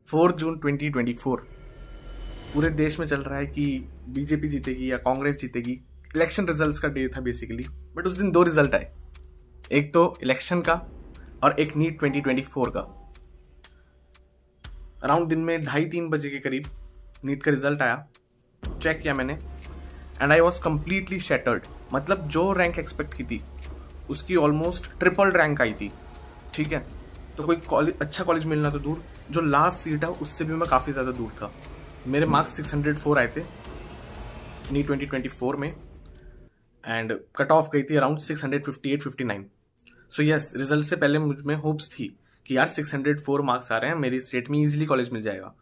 4 जून 2024 पूरे देश में चल रहा है कि बीजेपी जीतेगी या कांग्रेस जीतेगी। इलेक्शन रिजल्ट्स का डे था बेसिकली, बट उस दिन दो रिजल्ट आए, एक तो इलेक्शन का और एक नीट 2024 का। अराउंड दिन में 2:30-3 बजे के करीब नीट का रिजल्ट आया, चेक किया मैंने and I was completely shattered. मतलब जो रैंक एक्सपेक्ट की थी उसकी ऑलमोस्ट ट्रिपल रैंक आई थी। ठीक है, तो कोई अच्छा कॉलेज मिलना तो दूर, जो लास्ट सीट है उससे भी मैं काफ़ी ज़्यादा दूर था। मेरे मार्क्स 604 आए थे नीट 2024 में एंड कट ऑफ गई थी अराउंड 658-59। सो यस, रिजल्ट से पहले मुझ में होप्स थी कि यार 604 मार्क्स आ रहे हैं, मेरी स्टेट में इजीली कॉलेज मिल जाएगा।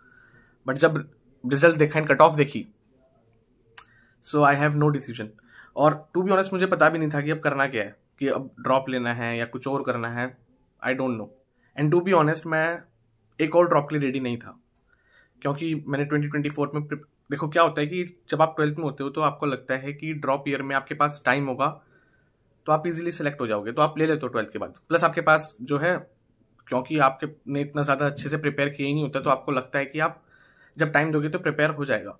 बट जब रिजल्ट देखा एंड कट ऑफ देखी, सो आई हैव नो डिसीजन। और टू बी ऑनेस्ट मुझे पता भी नहीं था कि अब करना क्या है, कि अब ड्रॉप लेना है या कुछ और करना है। I don't know. And to be honest मैं एक और ड्रॉप के लिए रेडी नहीं था, क्योंकि मैंने 2024 में देखो क्या होता है कि जब आप 12th में होते हो तो आपको लगता है कि ड्रॉप ईयर में आपके पास टाइम होगा तो आप इजीली सेलेक्ट हो जाओगे, तो आप ले लेते हो 12th के बाद। प्लस आपके पास जो है, क्योंकि आपके ने इतना ज़्यादा अच्छे से प्रिपेयर किया ही नहीं होता, तो आपको लगता है कि आप जब टाइम दोगे तो प्रिपेयर हो जाएगा।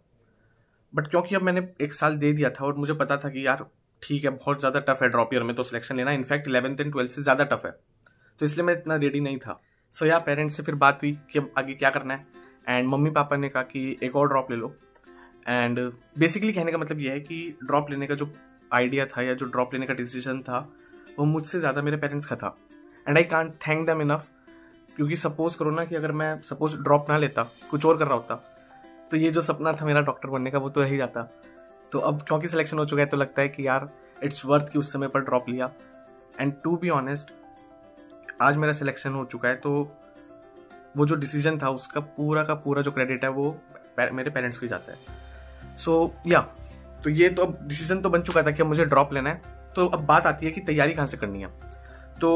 बट क्योंकि अब मैंने 1 साल दे दिया था और मुझे पता था कि यार ठीक है, बहुत ज़्यादा टफ है ड्रॉप ईयर में तो सिलेक्शन लेना, इनफैक्ट 11th एंड 12th से ज़्यादा टफ है, तो इसलिए मैं इतना रेडी नहीं था। सो या पेरेंट्स से फिर बात हुई कि अब आगे क्या करना है, एंड मम्मी पापा ने कहा कि एक और ड्रॉप ले लो। एंड बेसिकली कहने का मतलब यह है कि ड्रॉप लेने का जो आइडिया था या जो ड्रॉप लेने का डिसीजन था वो मुझसे ज़्यादा मेरे पेरेंट्स का था। And I can't thank them enough, क्योंकि सपोज करो ना कि अगर मैं सपोज ड्रॉप ना लेता, कुछ और कर रहा होता, तो ये जो सपना था मेरा डॉक्टर बनने का वो तो रह ही जाता। तो अब क्योंकि सिलेक्शन हो चुका है तो लगता है कि यार इट्स वर्थ कि उस समय पर ड्रॉप लिया। एंड टू बी ऑनेस्ट आज मेरा सिलेक्शन हो चुका है, तो वो जो डिसीजन था उसका पूरा का पूरा जो क्रेडिट है वो मेरे पेरेंट्स को ही जाता है। सो या तो ये तो अब डिसीजन तो बन चुका था कि अब मुझे ड्रॉप लेना है। तो अब बात आती है कि तैयारी कहाँ से करनी है। तो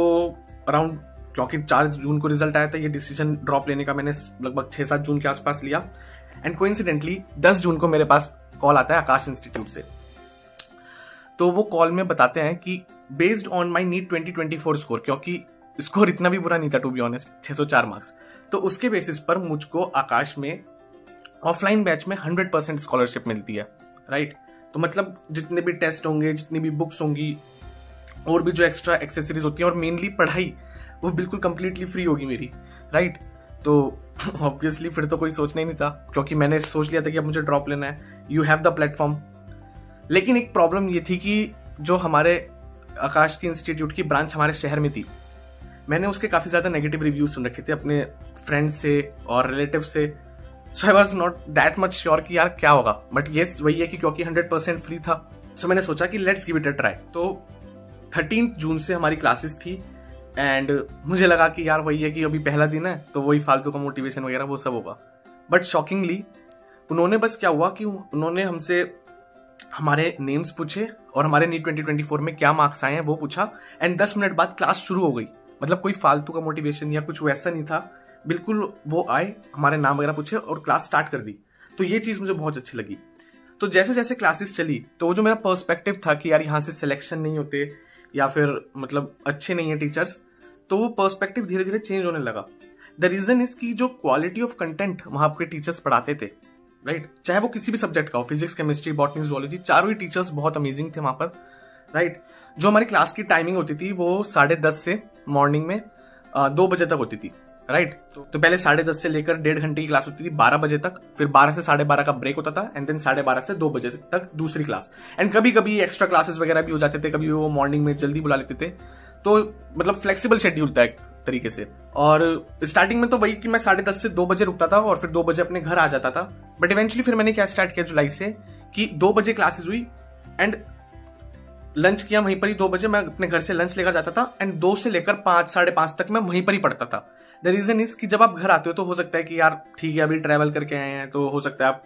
अराउंड क्योंकि 4 जून को रिजल्ट आया था, ये डिसीजन ड्रॉप लेने का मैंने लगभग 6-7 जून के आसपास लिया। एंड कोइंसिडेंटली 10 जून को मेरे पास कॉल आता है आकाश इंस्टीट्यूट से। तो वो कॉल में बताते हैं कि बेस्ड ऑन माई नीट 2024 स्कोर, क्योंकि स्कोर इतना भी बुरा नहीं था टू बी ऑनेस्ट, 604 मार्क्स, तो उसके बेसिस पर मुझको आकाश में ऑफलाइन बैच में 100% स्कॉलरशिप मिलती है। राइट, तो मतलब जितने भी टेस्ट होंगे, जितनी भी बुक्स होंगी और भी जो एक्स्ट्रा एक्सेसरीज होती हैं और मेनली पढ़ाई, वो बिल्कुल कंप्लीटली फ्री होगी मेरी। राइट, तो ऑब्वियसली फिर तो कोई सोचना ही नहीं था, क्योंकि मैंने सोच लिया था कि अब मुझे ड्रॉप लेना है। You have the platform. लेकिन एक प्रॉब्लम ये थी कि जो हमारे आकाश की इंस्टीट्यूट की ब्रांच हमारे शहर में थी, मैंने उसके काफ़ी ज़्यादा नेगेटिव रिव्यूज सुन रखे थे अपने फ्रेंड्स से और रिलेटिव से। So I was not that much sure कि यार क्या होगा। बट ये वही है कि क्योंकि 100% फ्री था, सो मैंने सोचा कि let's give it a try. तो 13 जून से हमारी क्लासेस थी एंड मुझे लगा कि यार वही है कि अभी पहला दिन है तो वही फालतू का मोटिवेशन वगैरह वो सब होगा। बट शॉकिंगली उन्होंने बस क्या हुआ कि उन्होंने हमसे हमारे नेम्स पूछे और हमारे नीट 2024 में क्या मार्क्स आए हैं वो पूछा, एंड 10 मिनट बाद क्लास शुरू हो गई। मतलब कोई फालतू का मोटिवेशन या कुछ वैसा नहीं था, बिल्कुल वो आए, हमारे नाम वगैरह पूछे और क्लास स्टार्ट कर दी। तो ये चीज़ मुझे बहुत अच्छी लगी। तो जैसे जैसे क्लासेस चली तो वो जो मेरा पर्सपेक्टिव था कि यार यहाँ से सिलेक्शन नहीं होते या फिर मतलब अच्छे नहीं है टीचर्स, तो वो पर्सपेक्टिव धीरे धीरे चेंज होने लगा। द रीज़न इज की जो क्वालिटी ऑफ कंटेंट वहाँ आपके टीचर्स पढ़ाते थे, राइट, चाहे वो किसी भी सब्जेक्ट का हो, फिजिक्स, केमिस्ट्री, बॉटनी, जूलॉजी, चारों ही टीचर्स बहुत अमेजिंग थे वहाँ पर। राइट, जो हमारी क्लास की टाइमिंग होती थी वो 10:30 से मॉर्निंग में 2 बजे तक होती थी। राइट, तो पहले 10:30 से लेकर 1.5 घंटे की क्लास होती थी 12 बजे तक, फिर 12 से 12:30 का ब्रेक होता था, एंड देन 12:30 से 2 बजे तक दूसरी क्लास। एंड कभी कभी एक्स्ट्रा क्लासेस वगैरह भी हो जाते थे, कभी वो मॉर्निंग में जल्दी बुला लेते थे। तो मतलब फ्लेक्सिबल शेड्यूल था एक तरीके से। और स्टार्टिंग में तो वही कि मैं 10:30 से 2 बजे रुकता था और फिर 2 बजे अपने घर आ जाता था। बट इवेंचुअली फिर मैंने क्या स्टार्ट किया जुलाई से कि 2 बजे क्लासेस हुई एंड लंच किया वहीं पर ही। 2 बजे मैं अपने घर से लंच लेकर जाता था एंड 2 से लेकर 5, 5:30 तक मैं वहीं पर ही पढ़ता था। द रीजन इज कि जब आप घर आते हो तो हो सकता है कि यार ठीक है अभी ट्रैवल करके आए हैं तो हो सकता है आप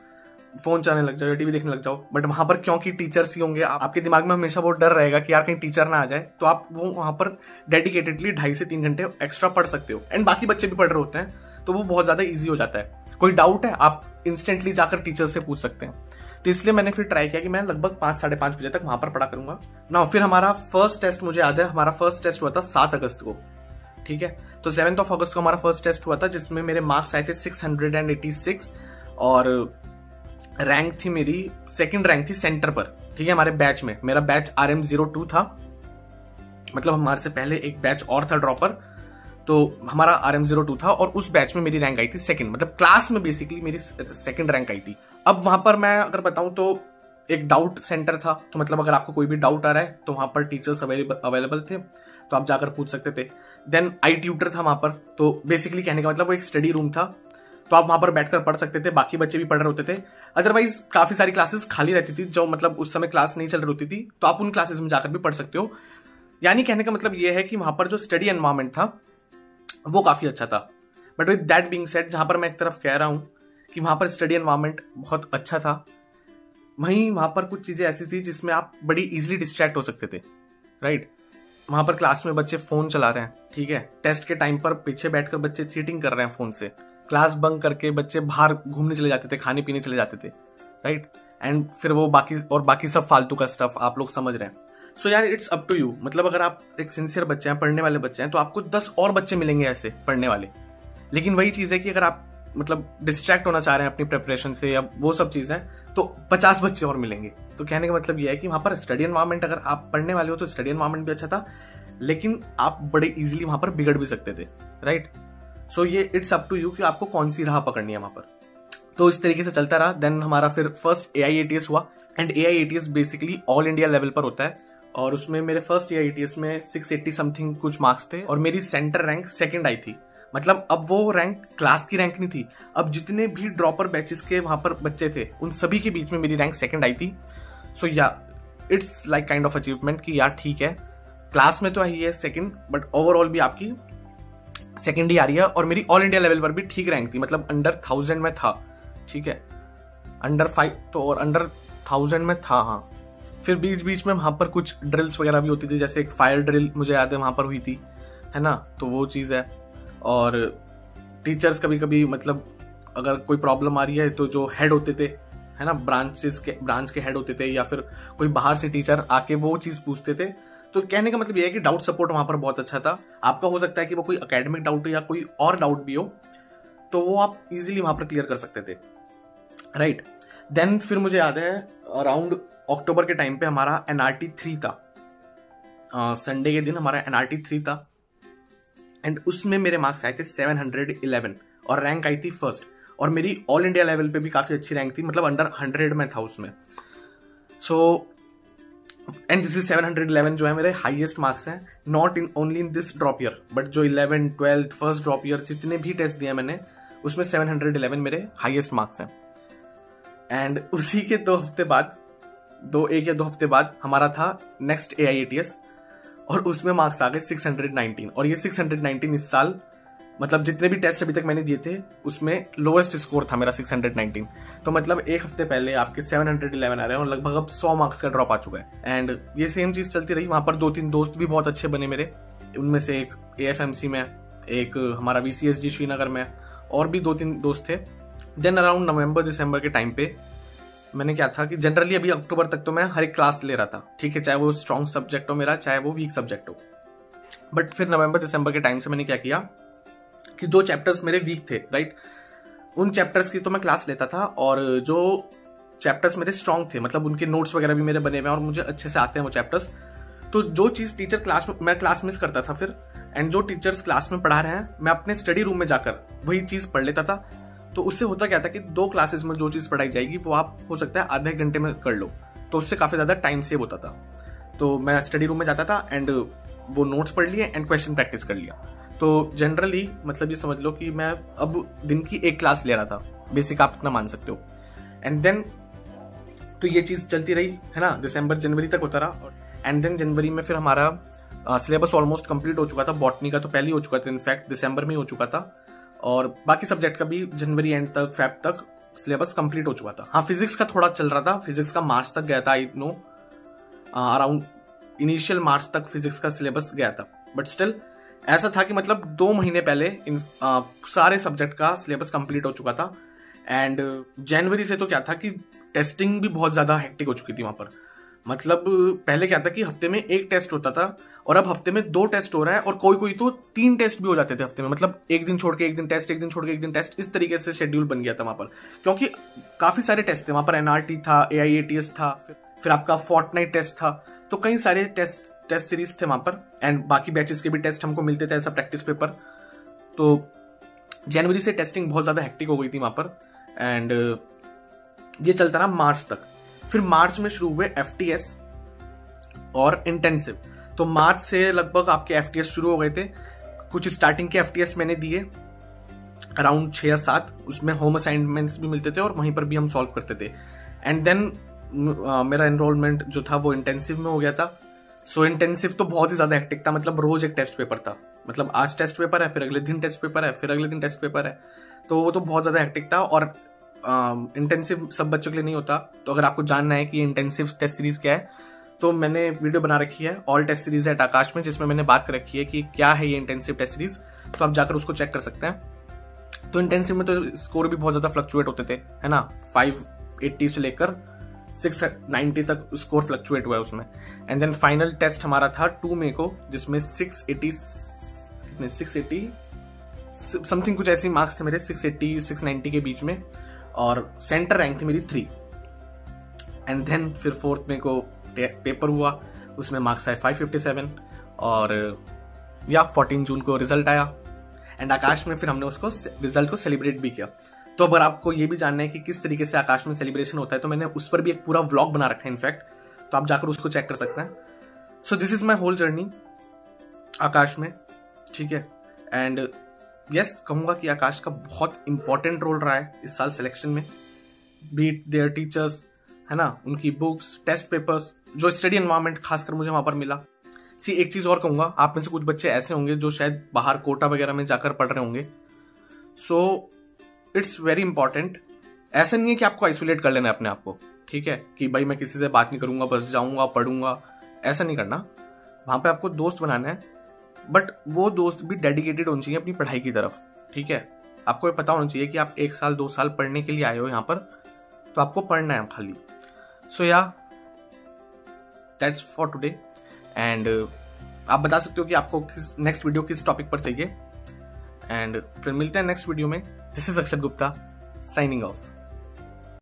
फोन चलाने लग जाओ या टीवी देखने लग जाओ, बट वहां पर क्योंकि टीचर्स ही होंगे, आपके दिमाग में हमेशा वो डर रहेगा कि यार कहीं टीचर ना आ जाए, तो आप वो वहां पर डेडिकेटेडली 2.5 से 3 घंटे एक्स्ट्रा पढ़ सकते हो। एंड बाकी बच्चे भी पढ़ रहे होते हैं तो वो बहुत ज्यादा ईजी हो जाता है। कोई डाउट है आप इंस्टेंटली जाकर टीचर से पूछ सकते हैं। तो इसलिए मैंने फिर ट्राई किया कि मैं लगभग 5, 5:30 बजे तक वहां पर पढ़ा करूंगा ना। फिर हमारा फर्स्ट टेस्ट, मुझे याद है हमारा फर्स्ट टेस्ट हुआ था 7 अगस्त को। ठीक है। तो 7 अगस्त को हमारा फर्स्ट टेस्ट हुआ था जिसमें मेरे मार्क्स आए थे 686 और रैंक थी मेरी, सेकंड रैंक थी सेंटर पर, ठीक है, हमारे बैच में। मेरा बैच RM02 था, मतलब हमारे से पहले एक बैच और था ड्रॉपर, तो हमारा RM02 था और उस बैच में मेरी रैंक आई थी सेकंड, मतलब क्लास में बेसिकली मेरी सेकंड रैंक आई थी। अब वहां पर मैं अगर बताऊं तो एक डाउट सेंटर था, तो मतलब अगर आपको कोई भी डाउट आ रहा है तो वहां पर टीचर्स अवेलेबल थे, तो आप जाकर पूछ सकते थे। देन आई ट्यूटर था वहां पर, तो बेसिकली कहने का मतलब वो एक स्टडी रूम था, तो आप वहां पर बैठकर पढ़ सकते थे, बाकी बच्चे भी पढ़ रहे होते थे। अदरवाइज काफी सारी क्लासेस खाली रहती थी, जो मतलब उस समय क्लास नहीं चल रही होती थी, तो आप उन क्लासेस में जाकर भी पढ़ सकते हो। यानी कहने का मतलब ये है कि वहां पर जो स्टडी एनवायरमेंट था वो काफी अच्छा था। But with that being said, जहां पर मैं एक तरफ कह रहा हूं कि वहां पर स्टडी एनवायरमेंट बहुत अच्छा था, वहीं वहां पर कुछ चीजें ऐसी थी जिसमें आप बड़ी इजीली डिस्ट्रैक्ट हो सकते थे, राइट। वहां पर क्लास में बच्चे फोन चला रहे हैं, ठीक है, टेस्ट के टाइम पर पीछे बैठकर बच्चे चीटिंग कर रहे हैं फोन से, क्लास बंक करके बच्चे बाहर घूमने चले जाते थे, खाने पीने चले जाते थे, राइट। एंड फिर वो बाकी सब फालतू का स्टफ, आप लोग समझ रहे हैं। सो यार इट्स अप टू यू, मतलब अगर आप एक सिंसियर बच्चे हैं, पढ़ने वाले बच्चे हैं, तो आपको 10 और बच्चे मिलेंगे ऐसे पढ़ने वाले। लेकिन वही चीज है कि अगर आप मतलब डिस्ट्रैक्ट होना चाह रहे हैं अपनी प्रिपरेशन से या वो सब चीजें, तो 50 बच्चे और मिलेंगे। तो कहने का मतलब ये है कि वहां पर स्टडी एनवायरमेंट, अगर आप पढ़ने वाले हो तो स्टडी एनवायरमेंट भी अच्छा था, लेकिन आप बड़े इजीली वहां पर बिगड़ भी सकते थे, राइट। सो ये इट्स अप टू यू कि आपको कौन सी राह पकड़नी है वहां पर। तो इस तरीके से चलता रहा। देन हमारा फिर फर्स्ट AIATS हुआ, and AIATS basically all India level पर होता है, और उसमें मेरे फर्स्ट AIATS में 680 समथिंग कुछ मार्क्स थे, और मेरी सेंटर रैंक सेकंड आई थी। मतलब अब वो रैंक क्लास की रैंक नहीं थी, अब जितने भी ड्रॉपर बैचेस के वहां पर बच्चे थे उन सभी के बीच में मेरी रैंक सेकंड आई थी। सो या it's like kind of achievement कि यार ठीक है, क्लास में तो आई है सेकंड, बट ओवरऑल भी आपकी सेकंड ही आ रही है। और मेरी ऑल इंडिया लेवल पर भी ठीक रैंक थी, मतलब अंडर 1000 में था, ठीक है, अंडर 5 तो और अंडर 1000 में था, हाँ। फिर बीच बीच में वहां पर कुछ ड्रिल्स वगैरह भी होती थी, जैसे एक फायर ड्रिल मुझे याद है वहां पर हुई थी, है ना, तो वो चीज है। और टीचर्स कभी कभी मतलब अगर कोई प्रॉब्लम आ रही है तो जो हेड होते थे, है ना, ब्रांच के हेड होते थे, या फिर कोई बाहर से टीचर आके वो चीज पूछते थे। तो कहने का मतलब ये है कि डाउट सपोर्ट वहां पर बहुत अच्छा था। आपका हो सकता है कि वो कोई एकेडमिक डाउट हो या कोई और डाउट भी हो, तो वो आप इजीली वहां पर क्लियर कर सकते थे, राइट। देन फिर मुझे याद है अराउंड अक्टूबर के टाइम पे हमारा NRT 3 था, संडे के दिन हमारा NRT 3 था, एंड उसमें मेरे मार्क्स आए थे 711 और रैंक आई थी फर्स्ट, और मेरी ऑल इंडिया लेवल पे भी काफी अच्छी रैंक थी, मतलब अंडर 100 में था उसमें। सो एंड दिस इज 711 जो है मेरे हाईएस्ट मार्क्स हैं, not in only in this drop year, but जो 11th 12th first drop year जितने भी टेस्ट दिए मैंने, उसमें 711 मेरे हाईएस्ट मार्क्स हैं। एंड उसी के 2 हफ्ते बाद, 1 या 2 हफ्ते बाद हमारा था नेक्स्ट AIATS, और उसमें मार्क्स आ गए 619, और ये 619 इस साल, मतलब जितने भी टेस्ट अभी तक मैंने दिए थे उसमें लोएस्ट स्कोर था मेरा 619। तो मतलब 1 हफ्ते पहले आपके 711 आ रहे हैं, और लगभग अब 100 मार्क्स का ड्रॉप आ चुका है। एंड ये सेम चीज चलती रही। वहां पर 2-3 दोस्त भी बहुत अच्छे बने मेरे, उनमें से एक AFMC में, एक हमारा VCSG श्रीनगर में, और भी 2-3 दोस्त थे। देन अराउंड नवंबर दिसंबर के टाइम पे मैंने क्या था कि जनरली अभी अक्टूबर तक तो मैं हर एक क्लास ले रहा था, ठीक है, चाहे वो स्ट्रॉन्ग सब्जेक्ट हो मेरा, चाहे वो वीक सब्जेक्ट हो। बट फिर नवंबर दिसंबर के टाइम से मैंने क्या किया कि जो चैप्टर्स मेरे वीक थे, राइट, उन चैप्टर्स की तो मैं क्लास लेता था, और जो चैप्टर्स मेरे स्ट्रॉन्ग थे, मतलब उनके नोट्स वगैरह भी मेरे बने हुए हैं और मुझे अच्छे से आते हैं वो चैप्टर्स, तो जो चीज टीचर क्लास में, मैं क्लास मिस करता था फिर, एंड जो टीचर्स क्लास में पढ़ा रहे हैं मैं अपने स्टडी रूम में जाकर वही चीज पढ़ लेता था। तो उससे होता क्या था कि 2 क्लासेस में जो चीज पढ़ाई जाएगी वो आप हो सकता है आधे घंटे में कर लो, तो उससे काफी ज्यादा टाइम सेव होता था। तो मैं स्टडी रूम में जाता था एंड वो नोट्स पढ़ लिए एंड क्वेश्चन प्रैक्टिस कर लिया। तो जनरली मतलब ये समझ लो कि मैं अब दिन की 1 क्लास ले रहा था, बेसिक आप इतना मान सकते हो। एंड देन तो ये चीज चलती रही, है ना, दिसंबर जनवरी तक होता रहा। एंड देन जनवरी में फिर हमारा सिलेबस ऑलमोस्ट कंप्लीट हो चुका था। बॉटनी का तो पहले ही हो चुका था, इनफैक्ट दिसंबर में ही हो चुका था, और बाकी सब्जेक्ट का भी जनवरी एंड तक, फेब तक सिलेबस कंप्लीट हो चुका था। हाँ, फिजिक्स का थोड़ा चल रहा था, फिजिक्स का मार्च तक गया था, आई नो अराउंड इनिशियल मार्च तक फिजिक्स का सिलेबस गया था। बट स्टिल ऐसा था कि मतलब 2 महीने पहले इन सारे सब्जेक्ट का सिलेबस कंप्लीट हो चुका था। एंड जनवरी से तो क्या था कि टेस्टिंग भी बहुत ज्यादा हेक्टिक हो चुकी थी वहां पर। मतलब पहले क्या था कि हफ्ते में 1 टेस्ट होता था, और अब हफ्ते में 2 टेस्ट हो रहा है, और कोई कोई तो 3 टेस्ट भी हो जाते थे हफ्ते में, मतलब एक दिन छोड़ के एक दिन टेस्ट, एक दिन छोड़ के एक दिन टेस्ट, इस तरीके से शेड्यूल बन गया था वहां पर, क्योंकि काफी सारे टेस्ट थे वहां पर। एनआरटी था, AIATS था, फिर आपका फोर्टनाइट टेस्ट था, तो कई सारे टेस्ट सीरीज थे वहां पर, एंड बाकी बैचेस के भी टेस्ट हमको मिलते थे एज अ प्रैक्टिस पेपर। तो जनवरी से टेस्टिंग बहुत ज्यादा हेक्टिक हो गई थी वहां पर, एंड ये चलता रहा मार्च तक। फिर मार्च में शुरू हुए FTS और इंटेंसिव। तो मार्च से लगभग आपके FTS शुरू हो गए थे। कुछ स्टार्टिंग के FTS मैंने दिए अराउंड 6 या 7, उसमें होम असाइनमेंट्स भी मिलते थे और वहीं पर भी हम सॉल्व करते थे। एंड देन मेरा एनरोलमेंट जो था वो इंटेंसिव में हो गया था। सो इंटेंसिव तो बहुत ही ज्यादा हेक्टिक था, मतलब रोज एक टेस्ट पेपर था, मतलब आज टेस्ट पेपर है, फिर अगले दिन टेस्ट पेपर है, फिर अगले दिन टेस्ट पेपर है, तो वो तो बहुत ज्यादा हेक्टिक था। और इंटेंसिव सब बच्चों के लिए नहीं होता, तो अगर आपको जानना है कि इंटेंसिव टेस्ट सीरीज क्या है, तो मैंने वीडियो बना रखी है ऑल टेस्ट सीरीज एट आकाश में, जिसमें मैंने बात कर रखी है कि क्या है ये इंटेंसिव टेस्ट सीरीज, तो आप जाकर उसको चेक कर सकते हैं। तो इंटेंसिव में तो स्कोर भी बहुत ज्यादा फ्लक्चुएट होते थे, है ना, 580 से लेकर 690 तक स्कोर फ्लक्चुएट हुआ है उसमें। एंड देन फाइनल टेस्ट हमारा था 2 मई को, जिसमें 680 समथिंग कुछ ऐसे मार्क्स थे मेरे, 680 690 के बीच में, और सेंटर रैंक थी मेरी 3। एंड देन फिर 4 मई को पेपर हुआ, उसमें मार्क्स आए 557, और या 14 जून को रिजल्ट आया। एंड आकाश में फिर हमने उसको रिजल्ट को सेलिब्रेट भी किया। तो अगर आपको ये भी जानना है कि किस तरीके से आकाश में सेलिब्रेशन होता है, तो मैंने उस पर भी एक पूरा व्लॉग बना रखा है इनफैक्ट, तो आप जाकर उसको चेक कर सकते हैं। So this is my whole journey आकाश में, ठीक है। एंड यस, कहूंगा कि आकाश का बहुत इंपॉर्टेंट रोल रहा है इस साल सिलेक्शन में, बीट देयर टीचर्स, है ना, उनकी बुक्स, टेस्ट पेपर्स, जो स्टडी एनवायरनमेंट खासकर मुझे वहां पर मिला। एक चीज और कहूंगा, आप में से कुछ बच्चे ऐसे होंगे जो शायद बाहर कोटा वगैरह में जाकर पढ़ रहे होंगे। So it's very important. ऐसा नहीं है कि आपको आइसोलेट कर लेना है अपने आप को, ठीक है, कि भाई मैं किसी से बात नहीं करूंगा, बस जाऊंगा पढ़ूंगा, ऐसा नहीं करना। वहां पे आपको दोस्त बनाना है, बट वो दोस्त भी डेडिकेटेड होने चाहिए अपनी पढ़ाई की तरफ, ठीक है। आपको ये पता होना चाहिए कि आप 1 साल 2 साल पढ़ने के लिए आए हो यहाँ पर, तो आपको पढ़ना है खाली। सो या दैट्स फॉर टुडे। एंड आप बता सकते हो कि आपको किस नेक्स्ट वीडियो किस टॉपिक पर चाहिए, एंड फिर मिलते हैं नेक्स्ट वीडियो में। This is Akshat Gupta signing off.